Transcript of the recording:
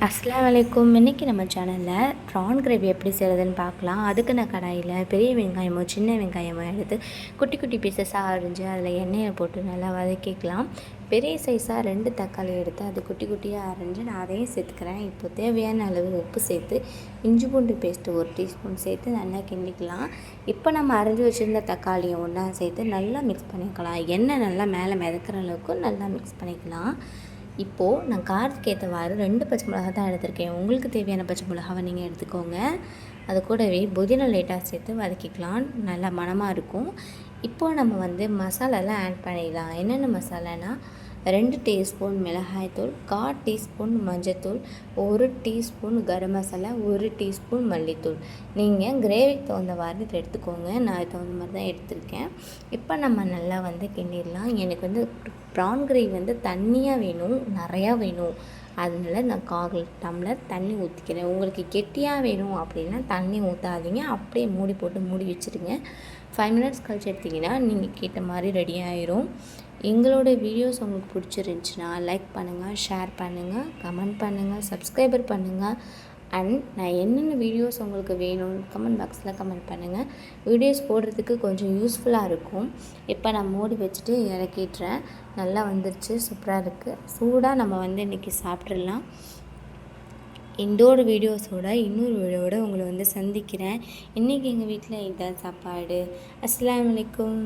அஸ்ஸலாமு அலைக்கும். இன்றைக்கி நம்ம சேனலில் ப்ரான் கிரேவி எப்படி செய்கிறதுன்னு பார்க்கலாம். அதுக்கு நான் கடாயில் பெரிய வெங்காயமோ சின்ன வெங்காயமோ எடுத்து குட்டி குட்டி பீசஸாக அரிஞ்சு அதில் எண்ணெயை போட்டு நல்லா வதக்கிக்கலாம். பெரிய சைஸாக 2 தக்காளி எடுத்து அது குட்டி குட்டியாக அரிஞ்சு நான் அதையும் சேர்த்துக்கிறேன். இப்போ தேவையான அளவு உப்பு சேர்த்து இஞ்சி பூண்டு பேஸ்ட்டு 1 டீஸ்பூன் சேர்த்து நல்லா கிண்டிக்கலாம். இப்போ நம்ம அரிஞ்சு வச்சுருந்த தக்காளியை ஒன்றா சேர்த்து நல்லா மிக்ஸ் பண்ணிக்கலாம். எண்ணெய் நல்லா மேலே மிதக்கிற அளவுக்கு நல்லா மிக்ஸ் பண்ணிக்கலாம். இப்போது நான் காரத்துக்கு ஏற்றவாறு 2 பச்சை மிளகா தான் எடுத்திருக்கேன். உங்களுக்கு தேவையான பச்சை மிளகாவை நீங்கள் எடுத்துக்கோங்க. அது கூடவே புதினா லைட்டாக சேர்த்து வதக்கிக்கலாம். நல்லா மணமாக இருக்கும். இப்போது நம்ம மசாலாலாம் ஆட் பண்ணிடலாம். என்னென்ன மசாலானா 2 டீஸ்பூன் மிளகாய்த்தூள், 1/4 டீஸ்பூன் மஞ்சத்தூள், 1 டீஸ்பூன் கரம் மசாலா, 1 டீஸ்பூன் மல்லித்தூள். நீங்கள் கிரேவிக்கு தகுந்தவாறு எடுத்துக்கோங்க. நான் அது தகுந்த மாதிரி தான் எடுத்திருக்கேன். இப்போ நம்ம நல்லா கிண்டிடலாம். எனக்கு ப்ரான் கிரேவி தண்ணியாக வேணும், நிறையா வேணும். அதனால் நான் 1/4 டம்ளர் தண்ணி ஊற்றிக்கிறேன். உங்களுக்கு கெட்டியாக வேணும் அப்படின்னா தண்ணி ஊற்றாதீங்க. அப்படியே மூடி போட்டு மூடி வச்சுருங்க. 5 மினிட்ஸ் கழிச்சு எடுத்திங்கன்னா நீங்கள் கேட்ட மாதிரி ரெடி ஆயிரும். எங்களோட வீடியோஸ் உங்களுக்கு பிடிச்சிருந்துச்சின்னா லைக் பண்ணுங்கள், ஷேர் பண்ணுங்கள், கமெண்ட் பண்ணுங்கள், சப்ஸ்கிரைபர் பண்ணுங்கள். அண்ட் நான் என்னென்ன வீடியோஸ் உங்களுக்கு வேணும்னு கமெண்ட் பாக்ஸில் கமெண்ட் பண்ணுங்கள். வீடியோஸ் போடுறதுக்கு கொஞ்சம் யூஸ்ஃபுல்லாக இருக்கும். இப்போ நான் மூடி வச்சுட்டு இறக்கிட்டுறேன். நல்லா வந்துருச்சு, சூப்பராக இருக்குது. சூடாக நம்ம இன்றைக்கி சாப்பிட்றலாம். இன்னொரு வீடியோவோட உங்களை சந்திக்கிறேன். இன்றைக்கி எங்கள் வீட்டில் இதுதான் சாப்பாடு. அஸ்ஸலாமு அலைக்கும்.